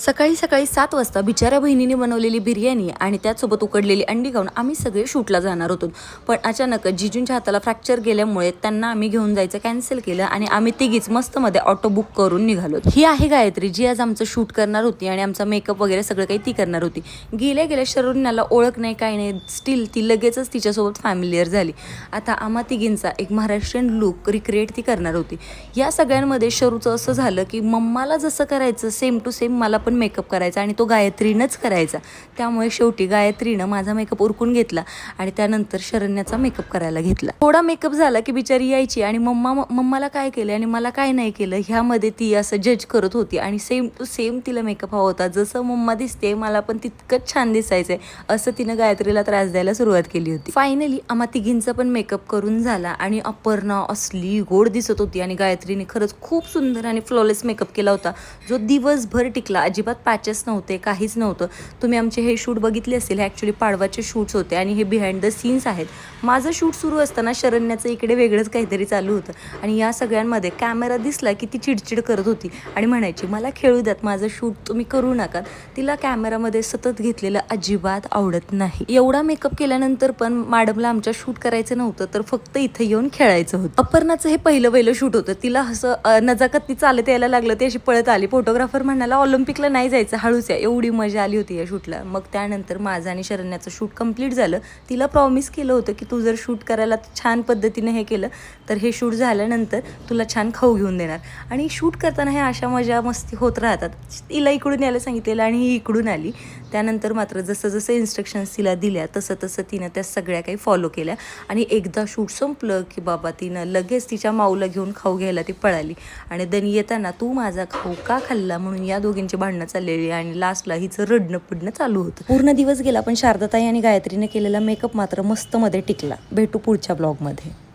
सकाळी सकाळी 7 वाजता बिचाऱ्या बहिणीने बनवलेली बिर्याणी आणि त्याचसोबत उकडलेली अंडी खाऊन आम्ही सगळे शूटला जाणार होतो. पण अचानक जिजूंच्या हाताला फ्रॅक्चर गेल्यामुळे त्यांना आम्ही घेऊन जायचं कॅन्सल केलं आणि आम्ही तिघीच मस्तमध्ये ऑटो बुक करून निघालो. ही आहे गायत्री, जी आज आमचं शूट करणार होती आणि आमचा मेकअप वगैरे सगळं काही ती करणार होती. गेल्या गेल्या शरण्याला ओळख नाही काय नाही, स्टील ती लगेचच तिच्यासोबत फॅमिलियर झाली. आता आम्हा तिघींचा एक महाराष्ट्रीयन लुक रिक्रिएट ती करणार होती. या सगळ्यांमध्ये शरूचं असं झालं की मम्माला जसं करायचं सेम टू सेम मला पण मेकअप करायचा आणि तो गायत्रीनंच करायचा. त्यामुळे शेवटी गायत्रीनं माझा मेकअप उरकून घेतला आणि त्यानंतर शरण्याचा मेकअप करायला घेतला. थोडा मेकअप झाला की बिचारी यायची आणि मम्माला काय केलं आणि मला काय नाही केलं ह्यामध्ये ती असं जज करत होती आणि सेम टू सेम तिला मेकअप हवा होता. जसं मम्मा दिसते मला पण तितकंच छान दिसायचंय असं तिनं गायत्रीला त्रास द्यायला सुरुवात केली होती. फायनली आम्हा तिघींचा पण मेकअप करून झाला आणि अपर्णा असली गोड दिसत होती आणि गायत्रीने खरंच खूप सुंदर आणि फ्लॉलेस मेकअप केला होता, जो दिवसभर टिकला. अजिबात पॅचेस नव्हते, काहीच नव्हतं. तुम्ही आमचे हे शूट बघितले असेल, हे ॲक्च्युली पाडवाचे शूट्स होते आणि हे बिहाइंड द सीन्स आहेत. माझं शूट सुरू असताना शरण्याचं इकडे वेगळंच काहीतरी चालू होतं आणि या सगळ्यांमध्ये कॅमेरा दिसला की ती चिडचिड करत होती आणि म्हणायची मला खेळू द्यात, माझं शूट तुम्ही करू नका. तिला कॅमेरामध्ये सतत घेतलेलं अजिबात आवडत नाही. एवढा मेकअप केल्यानंतर पण मॅडमला आमच्या शूट करायचं नव्हतं, तर फक्त इथं येऊन खेळायचं होतं. अपर्णाचं हे पहिलं शूट होतं. तिला असं नजाकत ती चालत यायला लागलं, ती अशी पळत आली. फोटोग्राफर म्हणाला ऑलिम्पिकला नाही जायचं, हळूच या. एवढी मजा आली होती या शूटला. मग त्यानंतर माझं आणि शरण्याचं शूट कंप्लीट झालं. तिला प्रॉमिस केलं होतं की तू जर शूट करायला छान पद्धतीने हे केलं तर हे शूट झाल्यानंतर तुला छान खाऊ घेऊन देणार. आणि शूट करताना हे अशा मजा मस्ती होत राहतात. तिला इकडून यायला सांगितलेलं आणि ही इकडून आली. त्यानंतर मात्र जसं जसं इन्स्ट्रक्शन्स तिला दिल्या तसं तसं तिनं त्या सगळ्या काही फॉलो केल्या आणि एकदा शूट संपलं की बाबा तिनं लगेच तिच्या माऊला घेऊन खाऊ घ्यायला ती पळाली आणि दनी येताना तू माझा खाऊ का खाल्ला म्हणून या दोघींची भांडणं चाललेली आणि लास्टला हिचं रडणं पुडणं चालू होतं. पूर्ण दिवस गेला पण शारदाताई आणि गायत्रीने केलेला मेकअप मात्र मस्त मध्ये टिकला. भेटू पुढच्या ब्लॉगमध्ये.